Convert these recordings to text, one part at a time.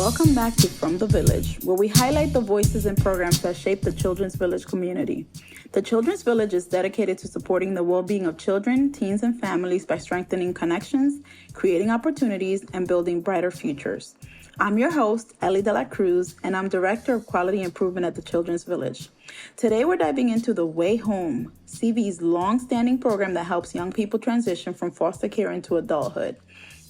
Welcome back to From the Village, where we highlight the voices and programs that shape the Children's Village community. The Children's Village is dedicated to supporting the well-being of children, teens, and families by strengthening connections, creating opportunities, and building brighter futures. I'm your host, Ely De La Cruz, and I'm Director of Quality Improvement at the Children's Village. Today, we're diving into The Way Home, CV's long-standing program that helps young people transition from foster care into adulthood.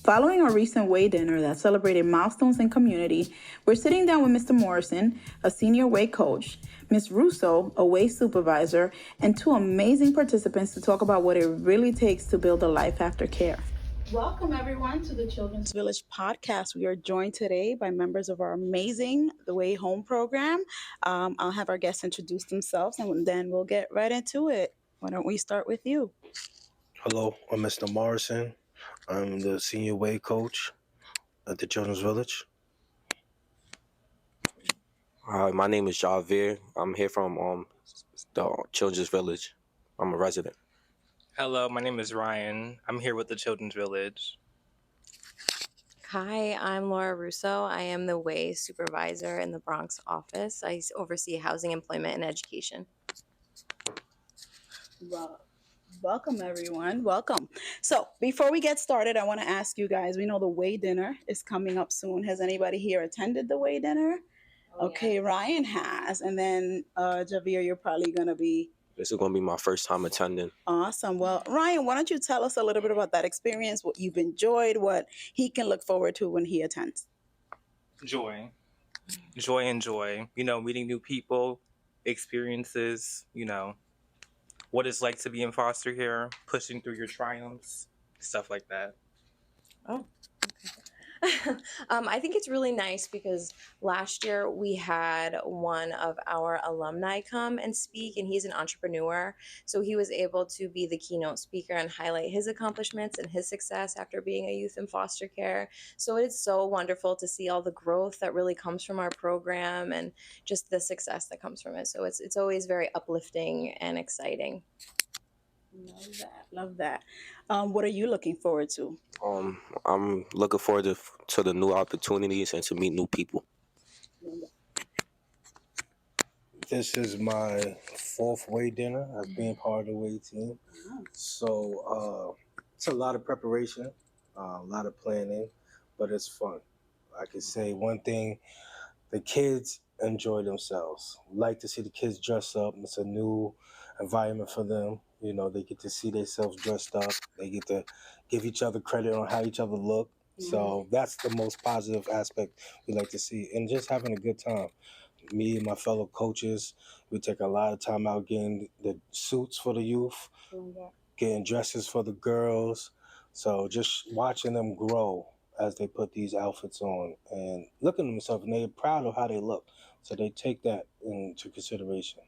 Following our recent Way dinner that celebrated milestones in community, we're sitting down with Mr. Morrison, a senior Way coach, Ms. Russo, a Way supervisor, and two amazing participants to talk about what it really takes to build a life after care. Welcome, everyone, to the Children's Village podcast. We are joined today by members of our amazing The Way Home program. I'll have our guests introduce themselves, and then we'll get right into it. Why don't we start with you? Hello, I'm Mr. Morrison. I'm the senior way coach at the Children's Village. Hi, my name is Javier. I'm here from the Children's Village. I'm a resident. Hello, my name is Ryan. I'm here with the Children's Village. Hi, I'm Laura Russo. I am the Way supervisor in the Bronx office. I oversee housing, employment, and education. Well, welcome, everyone. Welcome. So before we get started, I want to ask you guys, we know the Way dinner is coming up soon. Has anybody here attended the Way dinner? Okay, yeah. Ryan has. And then Javier, you're probably going to be... This is going to be my first time attending. Awesome. Well, Ryan, why don't you tell us a little bit about that experience, what you've enjoyed, what he can look forward to when he attends? Joy. Joy and joy. Meeting new people, experiences, what it's like to be in foster care, pushing through your triumphs, stuff like that. Oh, okay. I think it's really nice because last year we had one of our alumni come and speak, and he's an entrepreneur. So he was able to be the keynote speaker and highlight his accomplishments and his success after being a youth in foster care. So it's so wonderful to see all the growth that really comes from our program and just the success that comes from it. So it's always very uplifting and exciting. Love that. What are you looking forward to? I'm looking forward to the new opportunities and to meet new people. This is my fourth Way dinner as being part of the Way team. So it's a lot of preparation, a lot of planning, but it's fun. I can say one thing, the kids enjoy themselves. Like to see the kids dress up. It's a new environment for them. They get to see themselves dressed up. They get to give each other credit on how each other look. Mm-hmm. So that's the most positive aspect we like to see. And just having a good time. Me and my fellow coaches, we take a lot of time out getting the suits for the youth, getting dresses for the girls. So just watching them grow as they put these outfits on and looking at themselves, and they're proud of how they look. So they take that into consideration.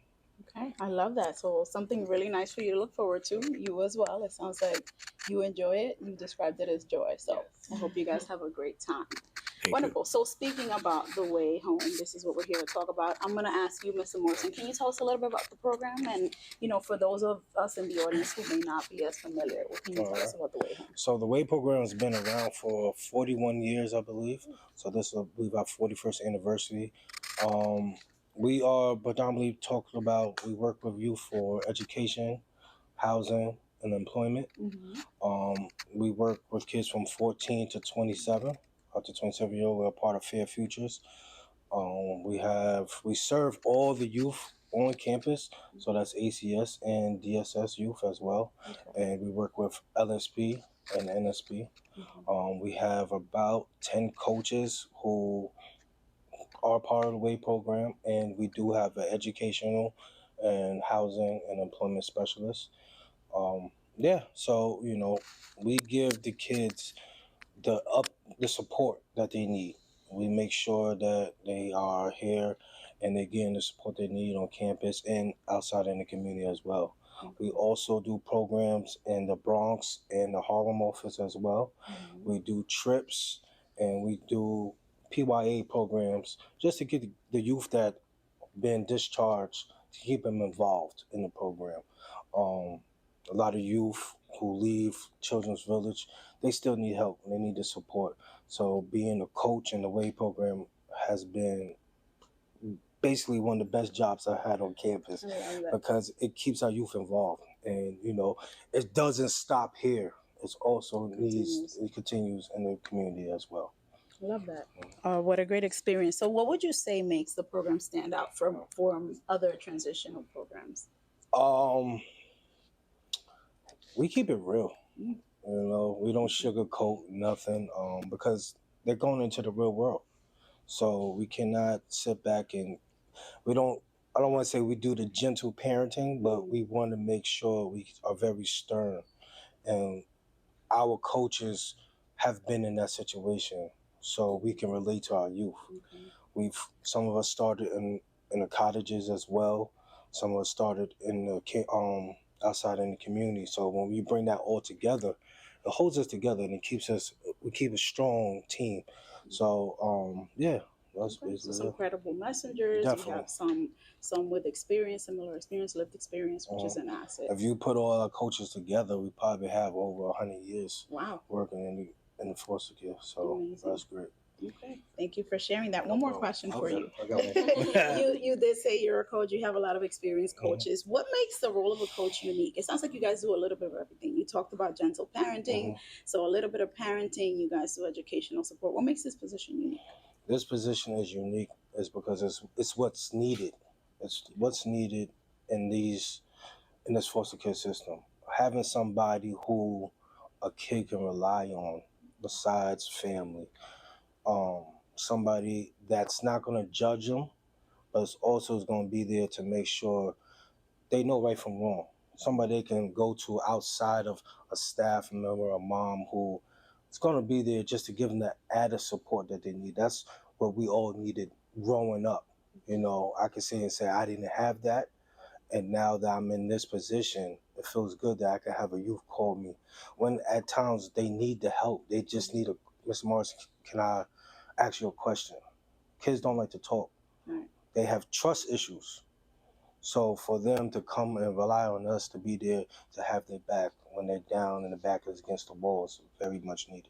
Okay, I love that. So something really nice for you to look forward to. You as well. It sounds like you enjoy it. You described it as joy. So I hope you guys have a great time. Wonderful. So speaking about the Way Home, this is what we're here to talk about. I'm going to ask you, Mr. Morrison, can you tell us a little bit about the program? And, for those of us in the audience who may not be as familiar, what can you tell us about the Way Home? So the Way program has been around for 41 years, I believe. So this will be our 41st anniversary. We are predominantly talking about, we work with youth for education, housing, and employment. Mm-hmm. We work with kids from 14 to 27. Up to 27-year-old, we're a part of Fair Futures. We serve all the youth on campus, so that's ACS and DSS youth as well. Okay. And we work with LSP and NSP. Mm-hmm. We have about 10 coaches who are part of the Way program, and we do have an educational and housing and employment specialist. So we give the kids the support that they need. We make sure that they are here and they're getting the support they need on campus and outside in the community as well. Mm-hmm. We also do programs in the Bronx and the Harlem office as well. Mm-hmm. We do trips and we do PYA programs just to get the youth that been discharged, to keep them involved in the program. A lot of youth who leave Children's Village, they still need help. They need the support. So being a coach in the Way program has been basically one of the best jobs I had on campus, because it keeps our youth involved, and it doesn't stop here. It also it continues in the community as well. Love that. What a great experience. So what would you say makes the program stand out from other transitional programs? We keep it real. We don't sugarcoat nothing, because they're going into the real world. So we cannot sit back and I don't want to say we do the gentle parenting, but we want to make sure we are very stern. And our coaches have been in that situation, so we can relate to our youth. Some of us started in the cottages as well. Some of us started in the outside in the community. So when we bring that all together, it holds us together and we keep a strong team. So yeah, that's So some credible messengers. Definitely. You have some with experience, similar experience, lived experience, which is an asset. If you put all our coaches together, we probably have over 100 years working in the foster care. So amazing. That's great. Okay, thank you for sharing that. One more question for you. I got one. You did say you're a coach. You have a lot of experienced coaches. What makes the role of a coach unique? It sounds like you guys do a little bit of everything. You talked about gentle parenting, so a little bit of parenting. You guys do educational support. What makes this position unique? This position is unique is because it's what's needed. It's what's needed in this foster care system. Having somebody who a kid can rely on besides family. Somebody that's not going to judge them, but also is going to be there to make sure they know right from wrong. Somebody they can go to outside of a staff member, a mom who is going to be there just to give them that added support that they need. That's what we all needed growing up. I can say I didn't have that. And now that I'm in this position, it feels good that I can have a youth call me when at times they need the help. They just need Mr. Morris, can I ask you a question? Kids don't like to talk. They have trust issues. So for them to come and rely on us to be there to have their back when they're down and the back is against the wall is very much needed.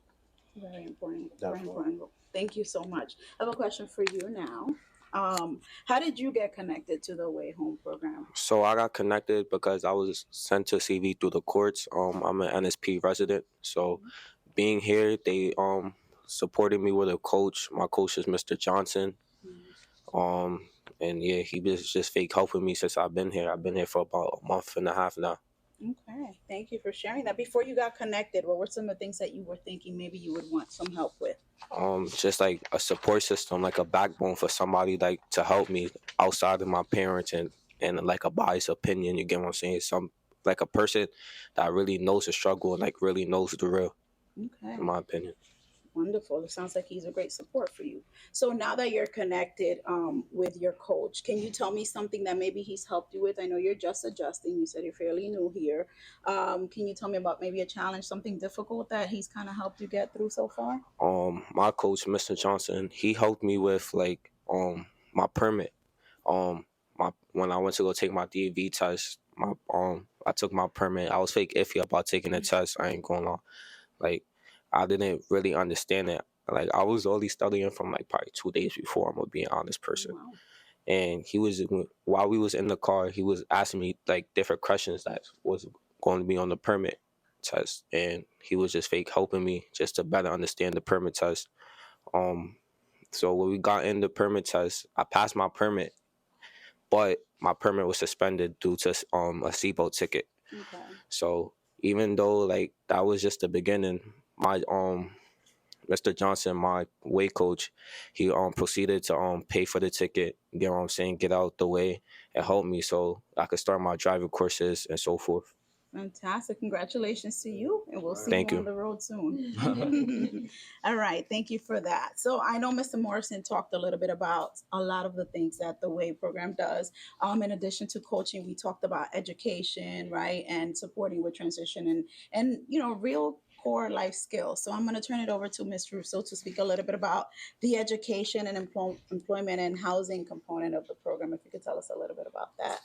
Very important. Very important. Thank you so much. I have a question for you now. How did you get connected to the Way Home program? So I got connected because I was sent to CV through the courts. I'm an NSP resident, so being here, they supported me with a coach. My coach is Mr. Johnson. And yeah, he was just fake helping me since I've been here. I've been here for about a month and a half now. Okay, thank you for sharing that. Before you got connected, what were some of the things that you were thinking maybe you would want some help with? Just like a support system, like a backbone for somebody like to help me outside of my parents and like a biased opinion. You get what I'm saying? Like a person that really knows the struggle and like really knows the real. Okay. In my opinion. Wonderful. It sounds like he's a great support for you. So now that you're connected with your coach, can you tell me something that maybe he's helped you with? I know you're just adjusting. You said you're fairly new here. Can you tell me about maybe a challenge, something difficult that he's kind of helped you get through so far? My coach, Mr. Johnson, he helped me with like my permit. When I went to go take my DV test, I took my permit. I was fake iffy about taking the test. I ain't gonna lie. Like, I didn't really understand it. Like, I was only studying from like probably 2 days before. I'm gonna be an honest person. Wow. And while we was in the car, he was asking me like different questions that was going to be on the permit test, and he was just fake helping me just to better understand the permit test. So when we got in the permit test, I passed my permit, but my permit was suspended due to a SIBO ticket. Okay. So even though like that was just the beginning, my Mr. Johnson, my weight coach, he proceeded to pay for the ticket, you know what I'm saying, get out the way and help me so I could start my driving courses and so forth. Fantastic. Congratulations to you. And we'll see Thank you you on the road soon. All right. Thank you for that. So I know Mr. Morrison talked a little bit about a lot of the things that the WAVE program does. In addition to coaching, we talked about education, right? And supporting with transition and real core life skills. So I'm going to turn it over to Ms. Russo to speak a little bit about the education and employment and housing component of the program. If you could tell us a little bit about that.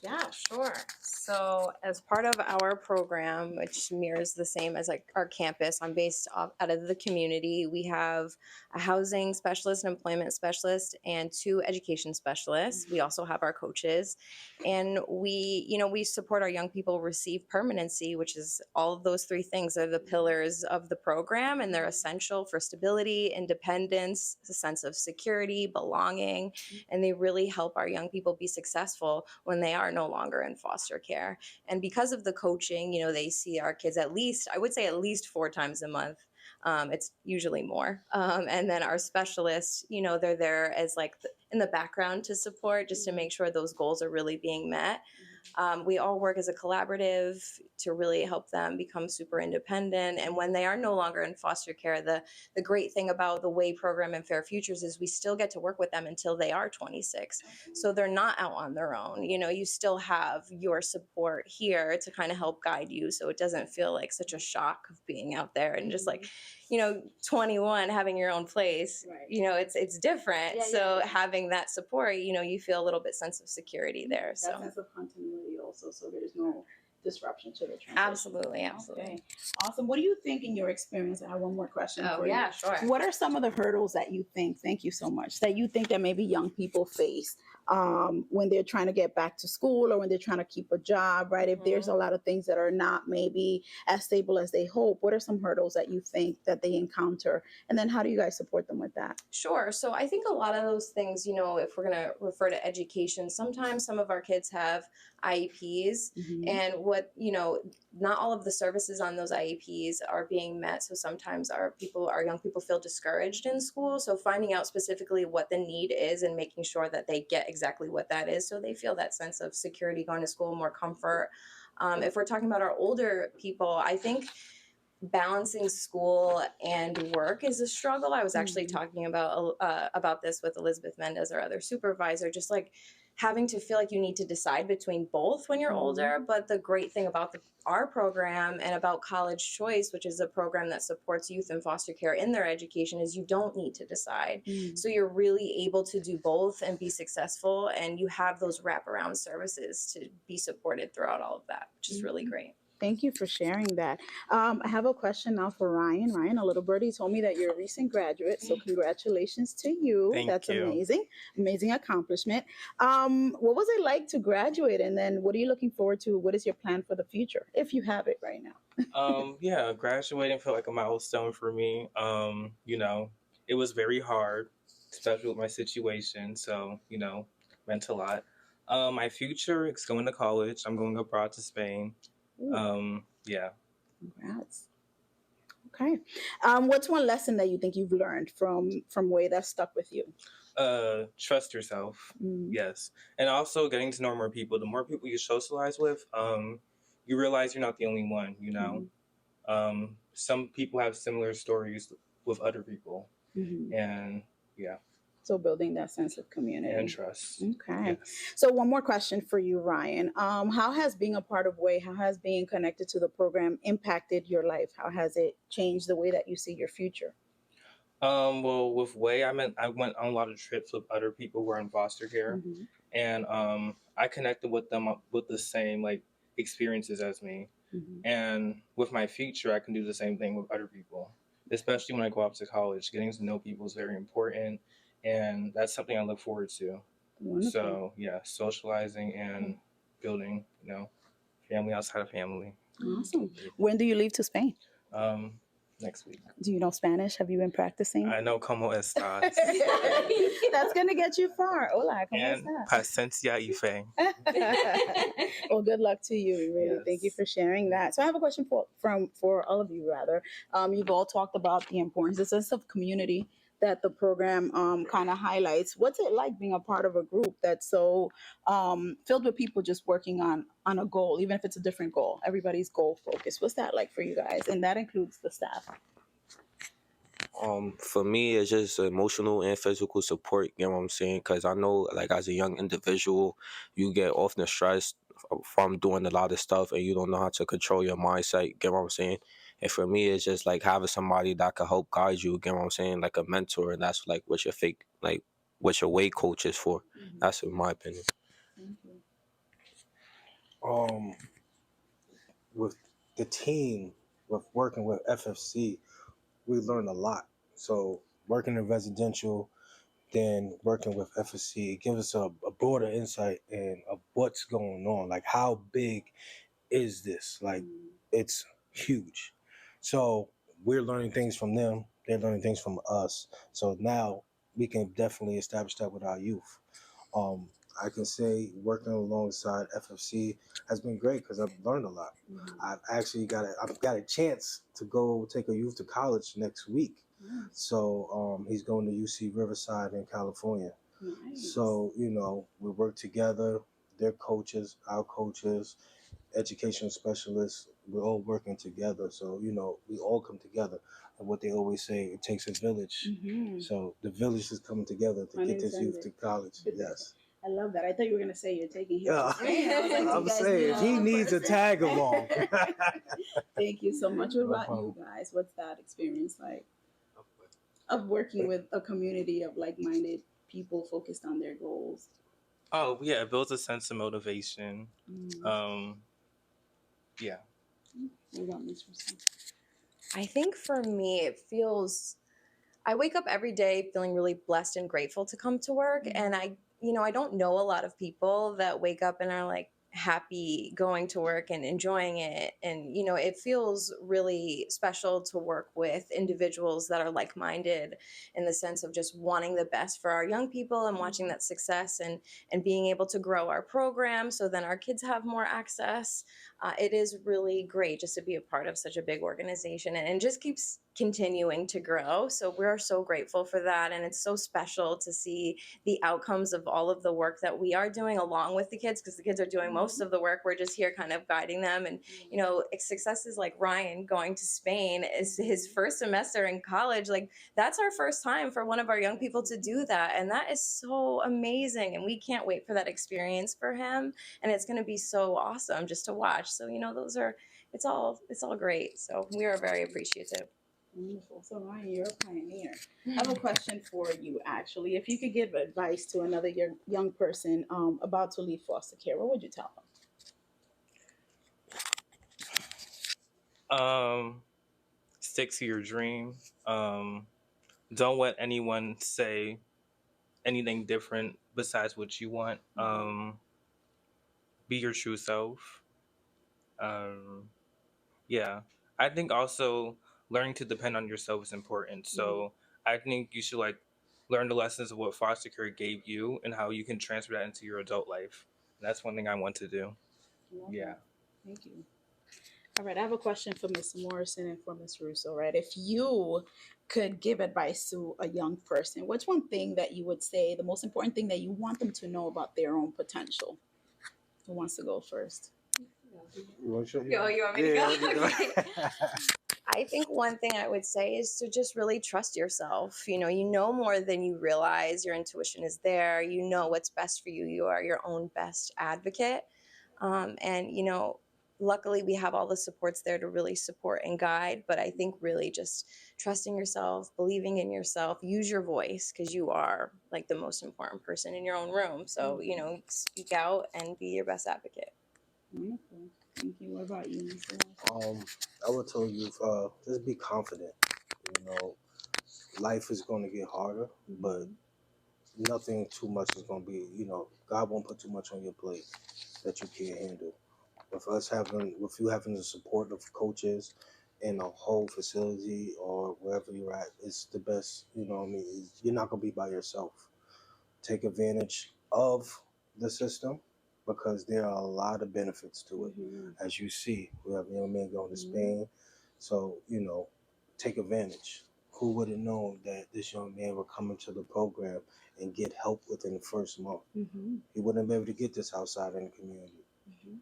Yeah, sure. So, as part of our program, which mirrors the same as like our campus, I'm based out of the community. We have a housing specialist, an employment specialist, and 2 education specialists. We also have our coaches, and we support our young people receive permanency, which is all of those 3 things are the pillars of the program, and they're essential for stability, independence, a sense of security, belonging, and they really help our young people be successful when they are no longer in foster care. And because of the coaching, they see our kids at least, I would say at least 4 times a month. It's usually more. And then our specialists, they're there as like in the background to support, just to make sure those goals are really being met. We all work as a collaborative to really help them become super independent. And when they are no longer in foster care, the great thing about the WAY program and Fair Futures is we still get to work with them until they are 26. So they're not out on their own. You still have your support here to kind of help guide you, so it doesn't feel like such a shock of being out there and just like 21 having your own place. Right. It's different. Yeah, so yeah. having that support, you feel a little bit sense of security there. That So sense of continuity also, so there's no disruption to the transition. absolutely. Okay, awesome. What do you think in your experience? I have one more question for you. yeah, sure. What are some of the hurdles that you think, thank you so much, that you think that maybe young people face when they're trying to get back to school or when they're trying to keep a job, right? If there's a lot of things that are not maybe as stable as they hope, what are some hurdles that you think that they encounter? And then how do you guys support them with that? Sure. So I think a lot of those things, if we're going to refer to education, sometimes some of our kids have IEPs, and not all of the services on those IEPs are being met. So sometimes our young people feel discouraged in school. So finding out specifically what the need is and making sure that they get exactly what that is, so they feel that sense of security going to school, more comfort. If we're talking about our older people, I think balancing school and work is a struggle. I was actually talking about this with Elizabeth Mendez, our other supervisor, just like having to feel like you need to decide between both when you're older. But the great thing about our program and about College Choice, which is a program that supports youth in foster care in their education, is you don't need to decide. So you're really able to do both and be successful, and you have those wraparound services to be supported throughout all of that, which is really great. Thank you for sharing that. I have a question now for Ryan. Ryan, a little birdie told me that you're a recent graduate, so congratulations to you. Thank That's you. amazing accomplishment. What was it like to graduate, and then what are you looking forward to? What is your plan for the future, if you have it right now? Yeah, graduating felt like a milestone for me. It was very hard, especially with my situation. So, meant a lot. My future is going to college. I'm going abroad to Spain. Yeah. Congrats. Okay. What's one lesson that you think you've learned from Way that stuck with you? Trust yourself. Yes. And also getting to know more people. The more people you socialize with, you realize you're not the only one, some people have similar stories with other people. And yeah. So building that sense of community and trust. Okay. Yes. So one more question for you, Ryan. How has being a part of WAY, how has being connected to the program impacted your life? How has it changed the way that you see your future? Well, with WAY, I went on a lot of trips with other people who are in foster care, and I connected with them with the same experiences as me. And with my future, I can do the same thing with other people, especially when I go off to college. Getting to know people is very important, and that's something I look forward to. Wonderful. So yeah, socializing and building, family outside of family. Awesome. When do you leave to Spain? Next week. Do you know Spanish? Have you been practicing? I know como estas. That's gonna get you far. Hola, ¿cómo And estás? paciencia y fe. Well, good luck to you. Really, Yes. thank you for sharing that. So I have a question for all of you. Rather, you've all talked about the importance, the sense of community that the program kind of highlights. What's it like being a part of a group that's so filled with people just working on a goal, even if it's a different goal? Everybody's goal focused. What's that like for you guys? And that includes the staff. For me, it's just emotional and physical support. You know what I'm saying? Because I know, as a young individual, you get often stressed from doing a lot of stuff, and you don't know how to control your mindset. You get what I'm saying? And for me, it's just having somebody that can help guide you. You get what I'm saying? Like a mentor, and that's what your what your weight coach is for. That's in my opinion. Thank you. Um, with the team, with working with FFC, we learned a lot. So working in residential, then working with FFC, it gives us a broader insight in of what's going on. Like how big is this? Like it's huge. So we're learning things from them. They're learning things from us. So now we can definitely establish that with our youth. Um, I can say working alongside FFC has been great because I've learned a lot. I've got a chance to go take a youth to college next week. So he's going to UC Riverside in California. Nice. So we work together. Their coaches, our coaches, educational specialists, we're all working together. So we all come together. And what they always say, it takes a village. So the village is coming together to get this youth to college. Yes. I love that. I thought you were gonna say you're taking him Yeah. to Spain. I was like, I'm saying if he needs a tag along. Thank you so much. What No about problem. you guys? What's that experience like of working with a community of like-minded people focused on their goals? Oh yeah, it builds a sense of motivation. Yeah. What about Miss Russo? I think for me, I wake up every day feeling really blessed and grateful to come to work. And I don't know a lot of people that wake up and are like happy going to work and enjoying it. And, it feels really special to work with individuals that are like minded in the sense of just wanting the best for our young people and watching that success and being able to grow our program so then our kids have more access. It is really great just to be a part of such a big organization and just keeps continuing to grow. So we're so grateful for that. And it's so special to see the outcomes of all of the work that we are doing along with the kids, because the kids are doing most of the work. We're just here kind of guiding them. And, successes like Ryan going to Spain is his first semester in college. Like that's our first time for one of our young people to do that. And that is so amazing. And we can't wait for that experience for him. And it's going to be so awesome just to watch. So, it's all great. So we are very appreciative. Wonderful. So Ryan, you're a pioneer. I have a question for you actually. If you could give advice to another young person about to leave foster care, what would you tell them? Stick to your dream. Don't let anyone say anything different besides what you want. Be your true self. Yeah. I think also learning to depend on yourself is important. So I think you should learn the lessons of what foster care gave you and how you can transfer that into your adult life. And that's one thing I want to do. Yeah. Thank you. All right, I have a question for Miss Morrison and for Miss Russo. Right, if you could give advice to a young person, what's one thing that you would say, the most important thing that you want them to know about their own potential? Who wants to go first? You want me to go? Okay. I think one thing I would say is to just really trust yourself. You know more than you realize. Your intuition is there. You know what's best for you. You are your own best advocate. And luckily we have all the supports there to really support and guide. But I think really just trusting yourself, believing in yourself, use your voice because you are like the most important person in your own room. So, speak out and be your best advocate. Wonderful. Thank you. What about you, Mr. I would tell you, just be confident. Life is going to get harder, but nothing too much is going to be. God won't put too much on your plate that you can't handle. With you having the support of coaches in a whole facility or wherever you're at, it's the best. You're not going to be by yourself. Take advantage of the system because there are a lot of benefits to it. As you see, we have a young man going to Spain. So, take advantage. Who would have known that this young man would come into the program and get help within the first month? He wouldn't be able to get this outside in the community.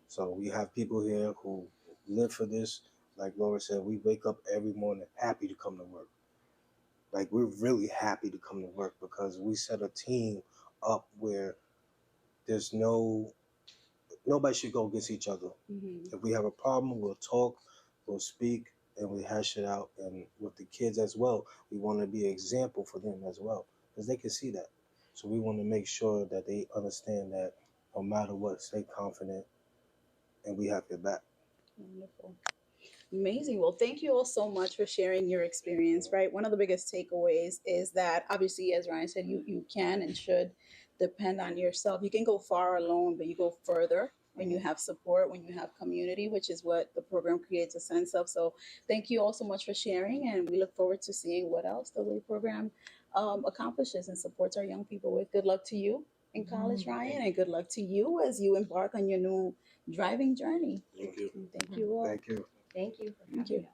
So we have people here who live for this. Like Laura said, we wake up every morning happy to come to work. Like we're really happy to come to work because we set a team up where there's nobody should go against each other. If we have a problem, we'll talk, we'll speak, and we hash it out. And with the kids as well, we want to be an example for them as well because they can see that. So we want to make sure that they understand that no matter what, stay confident, and we have your back. Wonderful. Amazing. Well, thank you all so much for sharing your experience, right? One of the biggest takeaways is that obviously, as Ryan said, you can and should depend on yourself. You can go far alone, but you go further when you have support, when you have community, which is what the program creates a sense of. So thank you all so much for sharing, and we look forward to seeing what else the WAY program accomplishes and supports our young people with. Good luck to you in college, Ryan, and good luck to you as you embark on your new driving journey. Thank you. Thank you all. Thank you. Thank you. Thank you.